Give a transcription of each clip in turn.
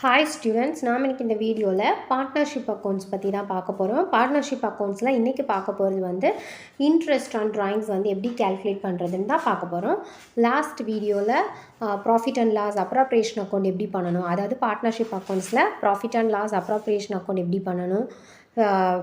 Hi students, நாம் இன்றைக்கி இந்த வீடியோவில் பார்ட்னர்ஷிப் அக்கௌண்ட்ஸ் பற்றி தான் பார்க்க போகிறோம். பார்ட்னர்ஷிப் அக்கௌண்ட்ஸில் இன்றைக்கி பார்க்க போகிறது வந்து இன்ட்ரெஸ்ட் ஆன் ட்ராயிங்ஸ் வந்து எப்படி கேல்குலேட் பண்ணுறதுன்னு தான் பார்க்க போகிறோம். லாஸ்ட் வீடியோவில் profit and loss appropriation account எப்படி பண்ணணும், அதாவது பார்ட்னர்ஷிப் அக்கௌண்ட்ஸில் profit and loss appropriation account எப்படி பண்ணணும்,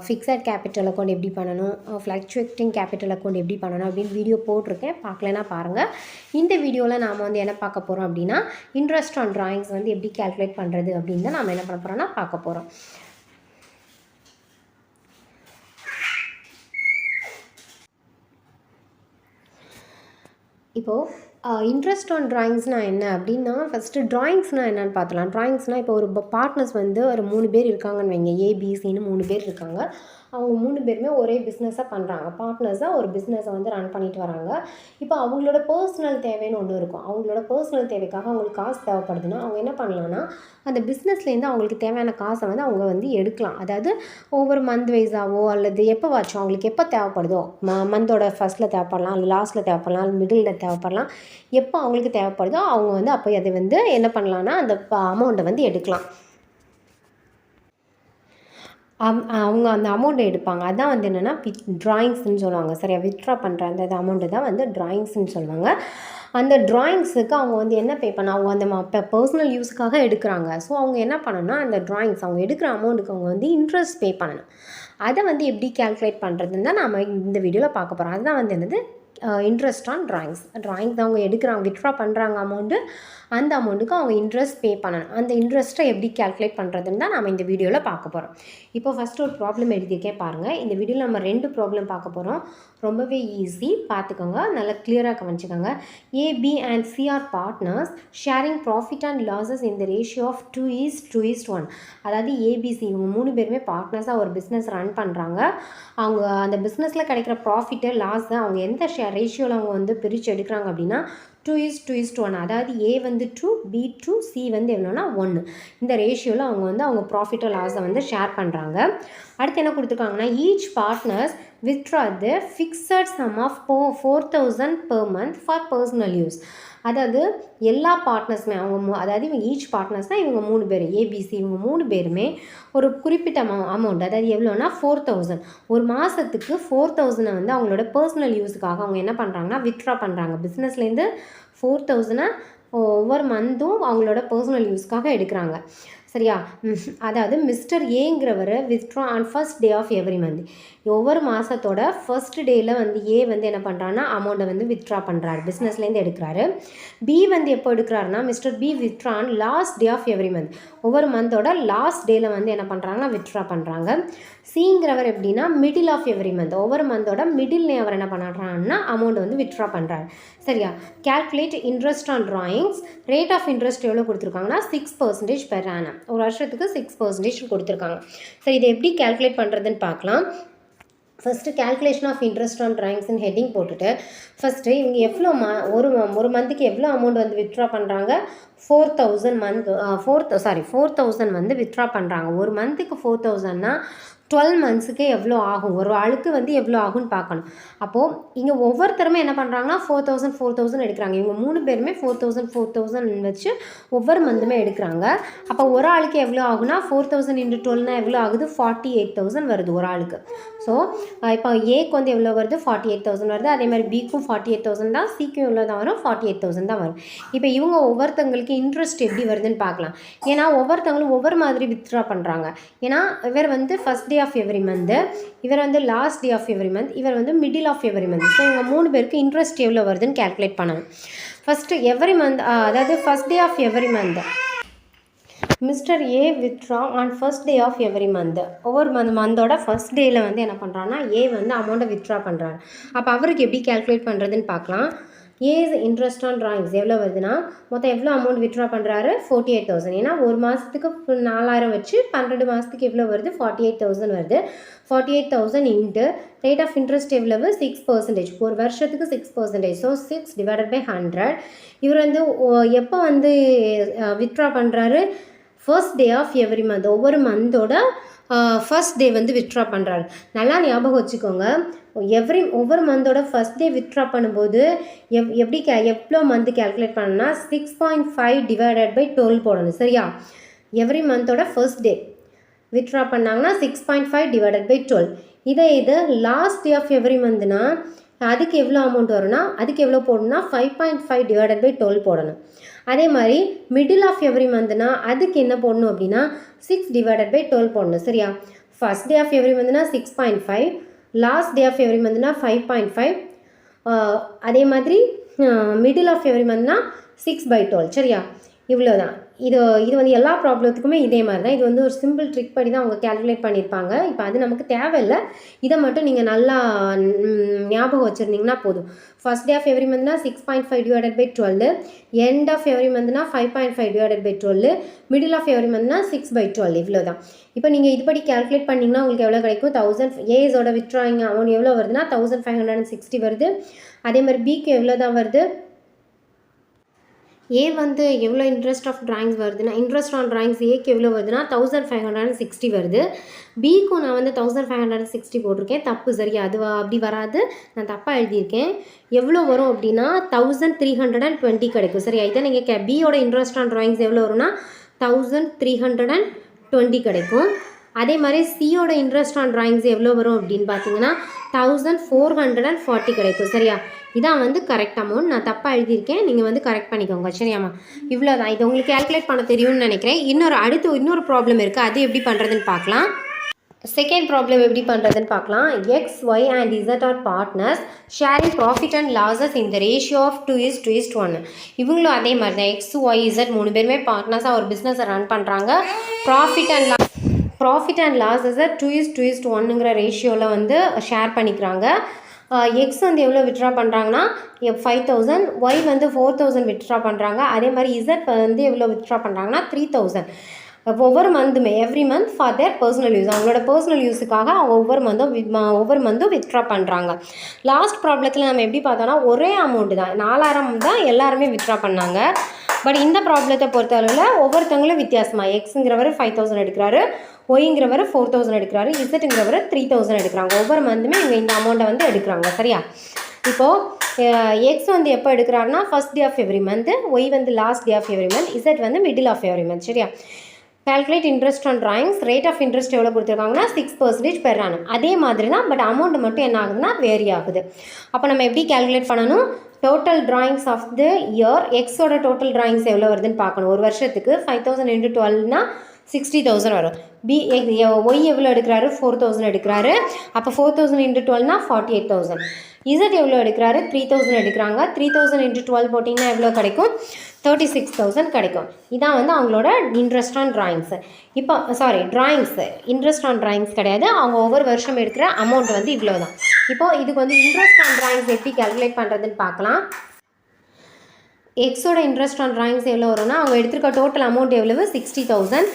ஃபிக்ஸட் கேபிட்டல் அக்கௌண்ட் எப்படி பண்ணணும், ஃப்ளக்சுவேட்டிங் கேபிட்டல் அக்கௌண்ட் எப்படி பண்ணணும் அப்படின்னு வீடியோ போட்டிருக்கேன். பார்க்கலன்னா பாருங்கள். இந்த வீடியோவில் நாம் வந்து என்ன பார்க்க போகிறோம் அப்படின்னா, இன்ட்ரெஸ்ட் ஆன் ட்ராயிங்ஸ் வந்து எப்படி கேல்குலேட் பண்ணுறது அப்படின்னு தான் நாம் என்ன பண்ண போகிறோம்னா பார்க்க போகிறோம். இப்போது இன்ட்ரெஸ்ட் ஆன் ட்ராயிங்ஸ்னால் என்ன அப்படின்னா, ஃபஸ்ட்டு ட்ராயிங்ஸ்னால் என்னென்னு பார்த்துலாம். ட்ராயிங்ஸ்னால் இப்போ ஒரு பார்ட்னர்ஸ் வந்து ஒரு 3 பேர் இருக்காங்கன்னு வைங்க, ஏபிசின்னு 3 பேர் இருக்காங்க. அவங்க 3 பேருமே ஒரே பிஸ்னஸாக பண்ணுறாங்க. பார்ட்னர்ஸாக ஒரு பிஸ்னஸை வந்து ரன் பண்ணிட்டு வராங்க. இப்போ அவங்களோட பர்சனல் தேவைன்னு ஒன்று இருக்கும். அவங்களோட பர்சனல் தேவைக்காக அவங்களுக்கு காசு தேவைப்படுதுன்னா அவங்க என்ன பண்ணலான்னா, அந்த பிஸ்னஸ்லேருந்து அவங்களுக்கு தேவையான காசை வந்து அவங்க வந்து எடுக்கலாம். அதாவது ஒவ்வொரு மந்த் வைஸாவோ அல்லது எப்போவாச்சும் அவங்களுக்கு எப்போ தேவைப்படுதோ, மந்தோட ஃபஸ்ட்டில் தேவைப்படலாம், அல்லது லாஸ்ட்டில் தேவைப்படலாம், அல்லது மிடில் தேவைப்படலாம், எப்போ அவங்களுக்கு தேவைப்படுதோ அவங்க வந்து அப்போ அதை வந்து என்ன பண்ணலான்னா அந்த அமௌண்ட்டை வந்து எடுக்கலாம். அவங்க அந்த அமௌண்ட்டை எடுப்பாங்க. அதான் வந்து என்னென்னா ட்ராயிங்ஸ்ன்னு சொல்லுவாங்க. சரியா, வித்ட்ரா பண்ணுற அந்த அமௌண்ட்டு தான் வந்து ட்ராயிங்ஸ்ன்னு சொல்லுவாங்க. அந்த ட்ராயிங்ஸுக்கு அவங்க வந்து என்ன பே பண்ண, அவங்க அந்த பர்சனல் யூஸுக்காக எடுக்கிறாங்க. ஸோ அவங்க என்ன பண்ணணும்னா, அந்த ட்ராயிங்ஸ் அவங்க எடுக்கிற அமௌண்ட்டுக்கு அவங்க வந்து இன்ட்ரெஸ்ட் பே பண்ணணும். அதை வந்து எப்படி கேல்குலேட் பண்ணுறதுன்னு தான் நம்ம இந்த வீடியோவில் பார்க்க போகிறோம். அதுதான் வந்து என்னது இன்ட்ரெஸ்ட் ஆன் ட்ராயிங்ஸ். ட்ராயிங்ஸ் அவங்க எடுக்கிறாங்க, வித்ட்ரா பண்ணுறாங்க அமௌண்ட்டு, அந்த அமௌண்ட்டுக்கு அவங்க இன்ட்ரெஸ்ட் பே பண்ணணும். அந்த இன்ட்ரெஸ்ட்டை எப்படி கேல்குலேட் பண்ணுறதுன்னு தான் நம்ம இந்த வீடியோவில் பார்க்க போகிறோம். இப்போ ஃபஸ்ட்டு ஒரு ப்ராப்ளம் எழுதியிருக்கேன் பாருங்கள். இந்த வீடியோவில் நம்ம 2 ப்ராப்ளம் பார்க்க போகிறோம். ரொம்பவே ஈஸி, பார்த்துக்கோங்க, நல்லா கிளியராக கவனிச்சுக்கோங்க. AB and C are partners sharing profit and losses in the ratio of 2:1. அதாவது ஏபிசி இவங்க 3 பேருமே பார்ட்னர்ஸாக ஒரு பிஸ்னஸ் ரன் பண்ணுறாங்க. அவங்க அந்த பிஸ்னஸில் கிடைக்கிற ப்ராஃபிட்டு லாஸை அவங்க எந்த ரேஷியோவில் அவங்க வந்து பிரித்து எடுக்கிறாங்க அப்படின்னா 2:1. அதாவது ஏ வந்து 2, பி 2, சி வந்து எவ்வளோனா 1. இந்த ரேஷியோவில் அவங்க வந்து அவங்க ப்ராஃபிட்டோ லாஸை வந்து ஷேர் பண்ணுறாங்க. அடுத்து என்ன கொடுத்துருக்காங்கன்னா, each partners withdraw the fixed sum of 4,000 per month for personal use. அதாவது எல்லா பார்ட்னர்ஸுமே அவங்க அதாவது இவங்க ஈச் பார்ட்னர்ஸ்னால் இவங்க 3 பேர், ஏபிசி இவங்க 3 பேருமே ஒரு குறிப்பிட்ட அமௌண்ட், அதாவது எவ்வளோனா 4,000, ஒரு மாதத்துக்கு 4,000 வந்து அவங்களோட பர்சனல் யூஸுக்காக அவங்க என்ன பண்ணுறாங்கன்னா வித்ட்ரா பண்ணுறாங்க. பிஸ்னஸ்லேருந்து 4,000 ஒவ்வொரு மந்த்தும் அவங்களோட பர்சனல் யூஸ்க்காக எடுக்கிறாங்க. சரியா, அதாவது மிஸ்டர் ஏங்கிறவர் withdraw on first day of every month. ஒவ்வொரு மாதத்தோட ஃபர்ஸ்ட் டேயில் வந்து ஏ வந்து என்ன பண்ணுறான்னா அமௌண்ட்டை வந்து வித்ட்ரா பண்ணுறாரு, பிஸ்னஸ்லேருந்து எடுக்கிறாரு. பி வந்து எப்போ எடுக்கிறாருன்னா, mister B withdraw on last day of every month. ஒவ்வொரு மந்தோட லாஸ்ட் டேயில் வந்து என்ன பண்ணுறாங்கன்னா வித்ட்ரா பண்ணுறாங்க. சிங்கிறவர் எப்படின்னா மிடில் ஆஃப் எவ்ரி மந்த், ஒவ்வொரு மந்தோட மிடில்லே அவர் என்ன பண்ணுறாங்கன்னா அமௌண்ட் வந்து வித்ட்ரா பண்ணுறாரு. சரியா, calculate interest on drawings. Rate of interest எவ்வளோ கொடுத்துருக்காங்கன்னா 6% பெர் ஆனம். ஒரு வருஷத்துக்கு 6% கொடுத்துருக்காங்க. சரி, இதை எப்படி கேல்குலேட் பண்ணுறதுன்னு பார்க்கலாம். First calculation of interest on ட்ராயிங்ஸ்னு ஹெட்டிங் போட்டுட்டு ஃபஸ்ட்டு இவங்க எவ்வளோ ஒரு மந்த்துக்கு எவ்வளோ அமௌண்ட் வந்து வித்ட்ரா பண்ணுறாங்க, 4,000 வந்து வித்ட்ரா பண்ணுறாங்க. ஒரு மந்த்துக்கு 4,000னா 12 மந்த்ஸுக்கே எவ்வளோ ஆகும், ஒரு ஆளுக்கு வந்து எவ்வளோ ஆகும்னு பார்க்கணும். அப்போது இங்கே ஒவ்வொருத்தருமே என்ன பண்ணுறாங்கன்னா 4,000 எடுக்கிறாங்க. இவங்க 3 பேருமே 4,000 வச்சு ஒவ்வொரு மந்த்துமே எடுக்கிறாங்க. அப்போ ஒரு ஆளுக்கு எவ்வளோ ஆகுனா 4,000 × 12 எவ்வளோ ஆகுது, 48,000 வருது ஒரு ஆளுக்கு. ஸோ இப்போ ஏக்கு வந்து எவ்வளோ வருது, 48,000 வருது. அதே மாதிரி பிக்கும் 48,000 தான், சிக்கும் எவ்வளோ தான் வரும், 48,000 தான் வரும். இப்போ இவங்க ஒவ்வொருத்தங்களுக்கு இன்ட்ரெஸ்ட் எப்படி வருதுன்னு பார்க்கலாம். ஏன்னா ஒவ்வொருத்தவங்களும் ஒவ்வொரு மாதிரி வித்ட்ரா பண்ணுறாங்க. ஏன்னா இவர் வந்து first day of every month, இவர் வந்து last day of every month, இவர் வந்து middle of every month. So இவங்க 3 பேருக்கு இன்ட்ரெஸ்ட் எவ்வளோ வருதுன்னு கேல்குலேட் பண்ணணும். ஃபஸ்ட்டு எவ்ரி மந்த், அதாவது first day of every month mister A withdraw on first day of every month. ஒவ்வொரு மந்தோட ஃபர்ஸ்ட் டேயில் வந்து என்ன பண்ணுறான்னா ஏ வந்து அமௌண்ட்டை வித்ட்ரா பண்ணுறாரு. அப்போ அவருக்கு எப்படி கேல்குலேட் பண்ணுறதுன்னு பார்க்கலாம். ஏஸ் இன்ட்ரெஸ்ட் ஆன் ட்ராயிங்ஸ் எவ்வளோ வருதுன்னா, மொத்தம் எவ்வளோ அமௌண்ட் வித்ட்ரா பண்ணுறாரு, 48,000. ஏன்னா ஒரு மாதத்துக்கு 4,000 வச்சு 12 மாதத்துக்கு எவ்வளோ வருது, 48,000 வருது. 48,000 இன்ட்டு ரேட் ஆஃப் இன்ட்ரெஸ்ட் எவ்வளவு, 6%. ஒரு வருஷத்துக்கு 6%. ஸோ 6/100. இவர் வந்து எப்போ வந்து வித்ட்ரா பண்ணுறாரு, first day of every month, ஒவ்வொரு மந்தோட ஃபர்ஸ்ட் டே வந்து வித்ட்ரா பண்ணுறாரு. நல்லா ஞாபகம் வச்சுக்கோங்க, ஒவ்வொரு மந்தோட ஃபர்ஸ்ட் டே வித்ட்ரா பண்ணும்போது எவ்வளோ மந்த் கேல்குலேட் பண்ணணும்னா 6.5 ÷ 12 போடணும். சரியா, எவ்ரி மந்தோட ஃபர்ஸ்ட் டே வித்ட்ரா பண்ணாங்கன்னா 6.5 டிவைடட் பை 12. இது லாஸ்ட் டே ஆஃப் எவ்ரி மந்த்னா அதுக்கு எவ்வளோ அமௌண்ட் வரும்னா அதுக்கு எவ்வளோ போடணும்னா 5.5 டிவைடட் பை 12 போடணும். அதே மாதிரி மிடில் ஆஃப் எவ்ரி மந்த்னா அதுக்கு என்ன போடணும் அப்படின்னா 6 டிவைடட் பை 12 போடணும். சரியா? ஃபர்ஸ்ட் டே ஆஃப் எவ்ரி மந்த்னா 6.5, லாஸ்ட் டே ஆஃப் எவ்ரி மந்த்னா 5.5, அதே மாதிரி மிடில் ஆஃப் எவ்ரி மந்த்னா 6/12. சரியா? இவ்வளோதான். இது வந்து எல்லா ப்ராப்ளத்துக்குமே இதே மாதிரி தான். இது வந்து ஒரு சிம்பிள் ட்ரிக் படி தான் அவங்க கேல்குலேட் பண்ணியிருப்பாங்க. இப்போ அது நமக்கு தேவையில்லை. இதை மட்டும் நீங்கள் நல்லா ஞாபகம் வச்சுருந்தீங்கன்னா போதும். ஃபர்ஸ்ட் டே ஆஃப் எவ்ரி மந்த்னா 6.5 divided by 12, end of every மந்த்னா 5.5 divided by 12, middle of every மந்த்னா 6/12. இவ்வளோ தான். இப்போ நீங்கள் இதுபடி கேல்குலேட் பண்ணிங்கன்னா உங்களுக்கு எவ்வளோ கிடைக்கும்? 1000. ஏஸோட வித்ட்ராயிங் அமௌண்ட் எவ்வளோ வருதுன்னா 1560 வருது. அதே மாதிரி பிக்கு எவ்வளோ தான் வருது? ஏ வந்து எவ்வளோ இன்ட்ரெஸ்ட் ஆஃப் ட்ராயிங்ஸ் வருதுன்னா இன்ட்ரெஸ்ட் ஆன் ட்ராயிங்ஸ் ஏக்கு எவ்வளோ வருதுன்னா 1560 வருது. பிக்கும் நான் வந்து 1560 போட்டிருக்கேன். தப்பு. சரியா? அது அப்படி வராது, நான் தப்பாக எழுதியிருக்கேன். எவ்வளோ வரும் அப்படின்னா 1320 கிடைக்கும். சரியா? இதை நீங்கள் பியோட இன்ட்ரெஸ்ட் ஆன் ட்ராயிங்ஸ் எவ்வளோ வரும்னா 1320 கிடைக்கும். அதே மாதிரி சியோட இன்ட்ரெஸ்ட் ஆன் ட்ராயிங்ஸ் எவ்வளோ வரும் அப்படின்னு பார்த்தீங்கன்னா 1440 கிடைக்கும். சரியா? இதான் வந்து கரெக்ட் அமௌண்ட். நான் தப்பாக எழுதியிருக்கேன், நீங்கள் வந்து கரெக்ட் பண்ணிக்கோங்க. சரியாம்மா? இவ்வளோ தான். இது உங்களுக்கு கேல்குலேட் பண்ண தெரியும்னு நினைக்கிறேன். இன்னொரு ப்ராப்ளம் இருக்குது, அது எப்படி பண்ணுறதுன்னு பார்க்கலாம். செகண்ட் ப்ராப்ளம் எப்படி பண்ணுறதுன்னு பார்க்கலாம். X, Y and Z are partners sharing profit and losses இந்த ரேஷியோ ஆஃப் 2:1. இவங்களும் அதே மாதிரி தான். எக்ஸ், ஒய், இசட் 3 பேருமே பார்ட்னர்ஸாக ஒரு பிஸ்னஸை ரன் பண்ணுறாங்க. ப்ராஃபிட் அண்ட் லாஸஸை 2:1ங்கிற ரேஷியோவில் வந்து ஷேர் பண்ணிக்கிறாங்க. எக்ஸ் வந்து எவ்வளோ வித்ட்ரா பண்ணுறாங்கன்னா 5000, ஒய் வந்து 4000 வித்ட்ரா பண்ணுறாங்க. அதே மாதிரி இசட் வந்து எவ்வளோ வித்ட்ரா பண்ணுறாங்கன்னா 3000. ஒவ்வொரு மந்த்துமே every month for their personal use, அவங்களோட பர்சனல் யூஸுக்காக அவங்க ஒவ்வொரு மந்த்தும் வித்ட்ரா பண்ணுறாங்க. லாஸ்ட் ப்ராப்ளத்தில் நம்ம எப்படி பார்த்தோன்னா ஒரே அமௌண்ட்டு தான், 4000 தான் எல்லாருமே வித்ட்ரா பண்ணாங்க. பட் இந்த ப்ராப்ளத்தை பொறுத்தளவில் ஒவ்வொருத்தவங்களும் வித்தியாசமாக, எக்ஸுங்கிறவர் 5000 எடுக்கிறாரு, ஒய்ங்கிறவர் 4000 எடுக்கிறாரு, இசட்டுங்கிறவர் 3000 எடுக்கிறாங்க. ஒவ்வொரு மந்த்துமே இவங்க இந்த அமௌண்ட்டை வந்து எடுக்கிறாங்க. சரியா? இப்போது எக்ஸ் வந்து எப்போ எடுக்கிறாருன்னா first day of every month, Y வந்து last day of every month, Z வந்து மிடில் ஆஃப் எவ்ரி மந்த். சரியா? Calculate interest on drawings. Rate of interest எவ்வளோ கொடுத்துருக்காங்கன்னா 6% பெர் ஆனம். அதே மாதிரி தான், பட் அமௌண்ட் மட்டும் என்ன ஆகுதுன்னா வேரி ஆகுது. அப்போ நம்ம எப்படி கால்குலேட் பண்ணணும்? Total drawings of the year, எக்ஸோட டோட்டல் ட்ராயிங்ஸ் எவ்வளோ வருதுன்னு பார்க்கணும். ஒரு வருஷத்துக்கு 5000 × 12னா 60000 வரும். ஒய் எவ்வளோ எடுக்கிறாரு? 4000 எடுக்கிறாரு. அப்போ 4000 × 12னா 48000. இசட் எவ்வளோ எடுக்கிறாரு? 3000 எடுக்கிறாங்க. 3000 × 12 போட்டிங்கன்னா எவ்வளோ கிடைக்கும்? 36000 கிடைக்கும். இதான் வந்து அவங்களோட இன்ட்ரெஸ்ட் ஆன் ட்ராயிங்ஸு. இப்போ ட்ராயிங்ஸு இன்ட்ரெஸ்ட் ஆன் ட்ராயிங்ஸ் கிடையாது, அவங்க ஒவ்வொரு வருஷம் எடுக்கிற அமௌண்ட் வந்து இவ்வளோ தான். இப்போது இதுக்கு வந்து இன்ட்ரெஸ்ட் ஆன் ட்ராயிங்ஸ் எப்படி கால்குலேட் பண்ணுறதுன்னு பார்க்கலாம். எக்ஸோட இன்ட்ரெஸ்ட் ஆன் ட்ராயிங்ஸ் எவ்வளோ வரும்னா அவங்க எடுத்துருக்க டோட்டல் அமௌண்ட் எவ்வளவு? 60000.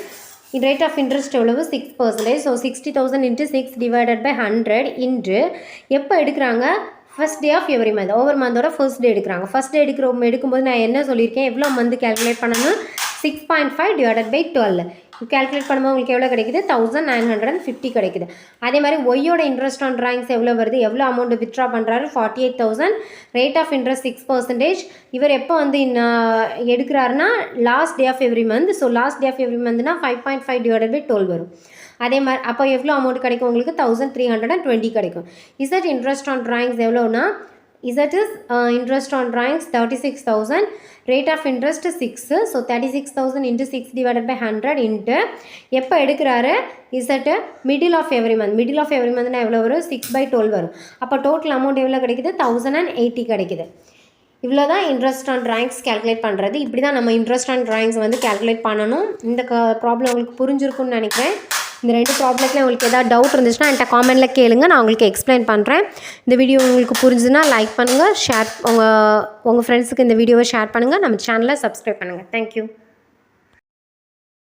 ரேட் ஆஃப் இன்ட்ரெஸ்ட் எவ்வளவு? 6%. ஸோ 60000 × 6 டிவைடட் பை 100 இன்ட்டு எப்போ எடுக்கிறாங்க? First day of every month. ஒவ்வொரு மந்தோட ஃபர்ஸ்ட் டே எடுக்கிறாங்க. ஃபர்ஸ்ட் டே எடுக்கும்போது நான் என்ன சொல்லியிருக்கேன்? எவ்வளோ மந்த் கேல்குலேட் பண்ணணும்? 6.5 டிவைடட் பை 12. கேல்குலேட் பண்ணும்போது உங்களுக்கு எவ்வளோ கிடைக்குது? 1950 கிடைக்குது. அதே மாதிரி ஒய்யோட இன்ட்ரெஸ்ட் ஆன் ட்ராயிங்ஸ் எவ்வளோ வருது? எவ்வளோ அமௌண்ட் வித்ட்ரா பண்ணுறாரு? 48000. Rate of interest 6%. இவர் எப்போ வந்து எடுக்கிறாருன்னா last day of every month. So last day of every மந்த்னா 5.5 டிவைடட் பை 12 வரும். அதே மாதிரி அப்போ எவ்வளோ அமௌண்ட் கிடைக்கும் உங்களுக்கு? 1320 கிடைக்கும். இசட் இன்ட்ரெஸ்ட் ஆன் ட்ராயிங்ஸ் எவ்வளோனா Z is interest on drawings 36000. Rate of interest 6. So 36000 × 6 divided by 100 into எப்போ எடுக்கிறாரு? Z middle of every month. Middle of every மந்த்னா எவ்வளோ வரும்? 6/12 வரும். அப்போ டோட்டல் அமௌண்ட் எவ்வளோ கிடைக்குது? 1080 கிடைக்குது. இவ்வளோ தான் இன்ட்ரெஸ்ட் ஆன் ட்ராயிங்ஸ் கேல்குலேட் பண்ணுறது. இப்படி தான் நம்ம இன்ட்ரெஸ்ட் ஆன் ட்ராயிங்ஸ் வந்து கேல்குலேட் பண்ணணும். இந்த ப்ராப்ளம் உங்களுக்கு புரிஞ்சிருக்குன்னு நினைக்கிறேன். இந்த 2 ப்ராப்ளத்தில் உங்களுக்கு எதாவது டவுட் இருந்துச்சுன்னா என்கிட்ட காமெண்ட்டில் கேளுங்க, நான் உங்களுக்கு எக்ஸ்பிளைன் பண்ணுறேன். இந்த வீடியோ உங்களுக்கு புரிஞ்சுதுன்னா லைக் பண்ணுங்கள், உங்கள் ஃப்ரெண்ட்ஸுக்கு இந்த வீடியோவை ஷேர் பண்ணுங்கள், நம்ம சேனலை சப்ஸ்கிரைப் பண்ணுங்கள். தேங்க்யூ.